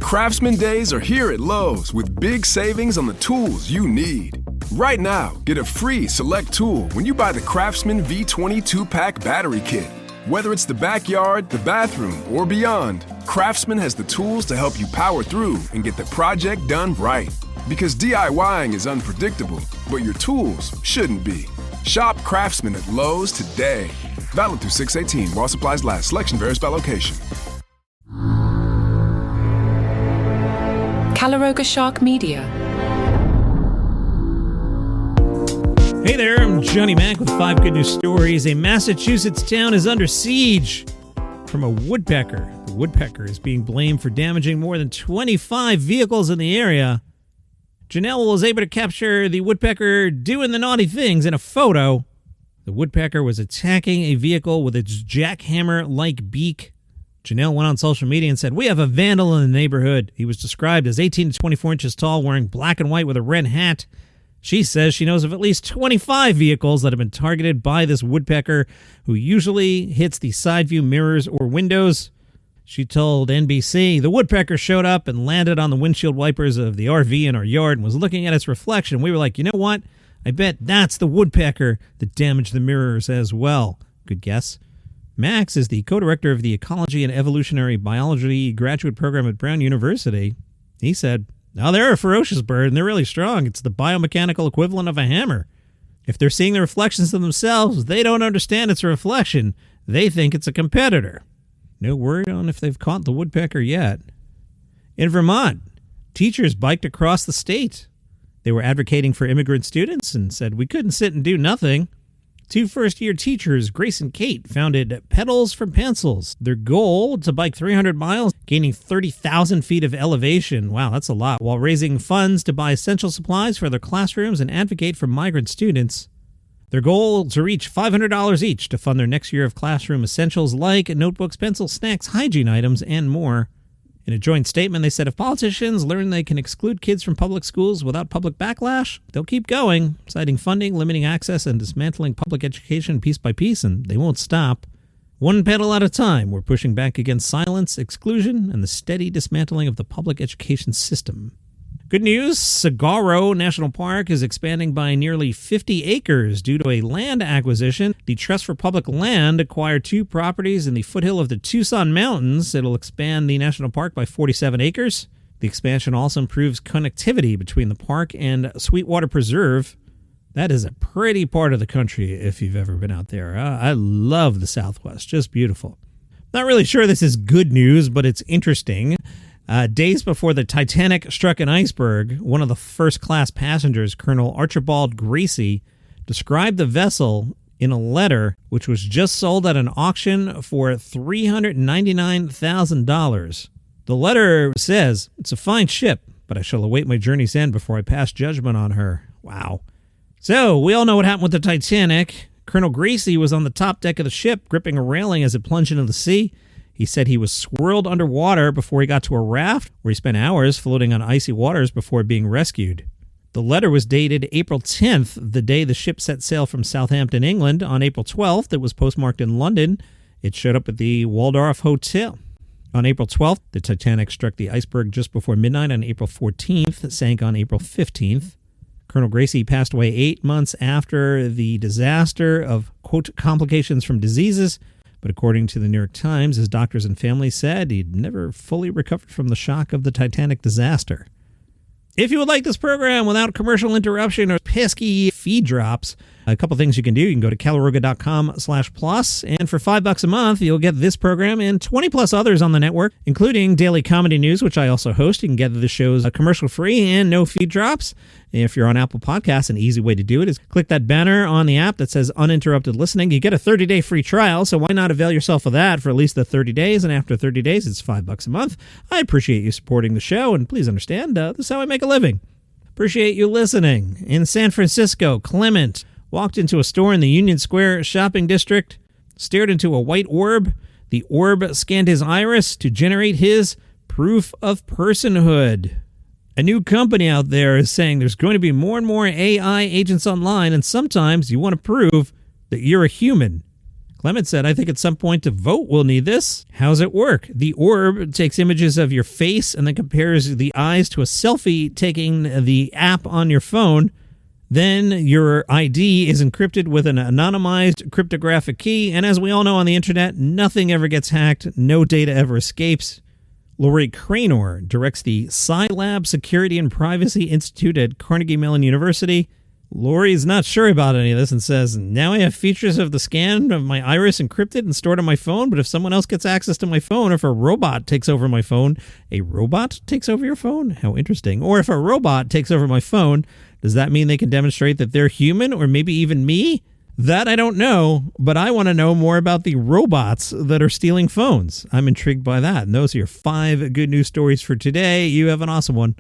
Craftsman Days are here at Lowe's with big savings on the tools you need. Right now, get a free select tool when you buy the Craftsman V20 2-pack battery kit. Whether it's the backyard, the bathroom, or beyond, Craftsman has the tools to help you power through and get the project done right. Because DIYing is unpredictable, but your tools shouldn't be. Shop Craftsman at Lowe's today. Valid through 6/18 while supplies last. Selection varies by location. Caloroga Shark Media. Hey there, I'm Johnny Mac with 5 good news stories. A Massachusetts town is under siege from a woodpecker. The woodpecker is being blamed for damaging more than 25 vehicles in the area. Janelle was able to capture the woodpecker doing the naughty things in a photo. The woodpecker was attacking a vehicle with its jackhammer-like beak. Janelle went on social media and said, "We have a vandal in the neighborhood." He was described as 18 to 24 inches tall, wearing black and white with a red hat. She says she knows of at least 25 vehicles that have been targeted by this woodpecker, who usually hits the side view mirrors or windows. She told NBC, "The woodpecker showed up and landed on the windshield wipers of the RV in our yard and was looking at its reflection. We were like, you know what? I bet that's the woodpecker that damaged the mirrors as well." Good guess. Max is the co-director of the Ecology and Evolutionary Biology graduate program at Brown University. He said, "Oh, they're a ferocious bird, and they're really strong. It's the biomechanical equivalent of a hammer. If they're seeing the reflections of themselves, they don't understand it's a reflection. They think it's a competitor." No word on if they've caught the woodpecker yet. In Vermont, teachers biked across the state. They were advocating for immigrant students and said, "We couldn't sit and do nothing." 2 first-year teachers, Grace and Kate, founded Pedals for Pencils. Their goal, to bike 300 miles, gaining 30,000 feet of elevation. Wow, that's a lot. While raising funds to buy essential supplies for their classrooms and advocate for migrant students. Their goal, to reach $500 each to fund their next year of classroom essentials like notebooks, pencils, snacks, hygiene items, and more. In a joint statement, they said if politicians learn they can exclude kids from public schools without public backlash, they'll keep going, citing funding, limiting access, and dismantling public education piece by piece, and they won't stop. One pedal at a time, we're pushing back against silence, exclusion, and the steady dismantling of the public education system. Good news, Cigarro National Park is expanding by nearly 50 acres due to a land acquisition. The Trust for Public Land acquired 2 properties in the foothill of the Tucson Mountains. It'll expand the national park by 47 acres. The expansion also improves connectivity between the park and Sweetwater Preserve. That is a pretty part of the country if you've ever been out there. I love the Southwest, just beautiful. Not really sure this is good news, but it's interesting. Days before the Titanic struck an iceberg, one of the first-class passengers, Colonel Archibald Gracie, described the vessel in a letter which was just sold at an auction for $399,000. The letter says, "It's a fine ship, but I shall await my journey's end before I pass judgment on her." Wow. So, we all know what happened with the Titanic. Colonel Gracie was on the top deck of the ship, gripping a railing as it plunged into the sea. He said he was swirled underwater before he got to a raft, where he spent hours floating on icy waters before being rescued. The letter was dated April 10th, the day the ship set sail from Southampton, England. On April 12th, it was postmarked in London. It showed up at the Waldorf Hotel. On April 12th, the Titanic struck the iceberg just before midnight. On April 14th, sank on April 15th. Colonel Gracie passed away 8 months after the disaster of, quote, complications from diseases. But according to the New York Times, his doctors and family said he'd never fully recovered from the shock of the Titanic disaster. If you would like this program without commercial interruption or pesky feed drops, a couple things you can do. You can go to caloroga.com/plus, and for $5 a month, you'll get this program and 20 plus others on the network, including daily comedy news, which I also host. You can get the shows commercial-free and no feed drops. If you're on Apple Podcasts, an easy way to do it is click that banner on the app that says Uninterrupted Listening. You get a 30-day free trial, so why not avail yourself of that for at least the 30 days, and after 30 days, it's $5 a month. I appreciate you supporting the show, and please understand, this is how I make a living. Appreciate you listening. In San Francisco, Clement walked into a store in the Union Square shopping district, stared into a white orb. The orb scanned his iris to generate his proof of personhood. A new company out there is saying there's going to be more and more AI agents online, and sometimes you want to prove that you're a human. Clement said, I think at some point to vote we'll need this. How's it work? The orb takes images of your face and then compares the eyes to a selfie taking the app on your phone. Then your ID is encrypted with an anonymized cryptographic key. And as we all know on the internet, nothing ever gets hacked. No data ever escapes. Lori Cranor directs the Scilab Security and Privacy Institute at Carnegie Mellon University. Lori's not sure about any of this and says, now I have features of the scan of my iris encrypted and stored on my phone, but if someone else gets access to my phone, or if a robot takes over my phone, a robot takes over your phone? How interesting. Or if a robot takes over my phone, does that mean they can demonstrate that they're human or maybe even me? That I don't know, but I want to know more about the robots that are stealing phones. I'm intrigued by that. And those are your 5 good news stories for today. You have an awesome one.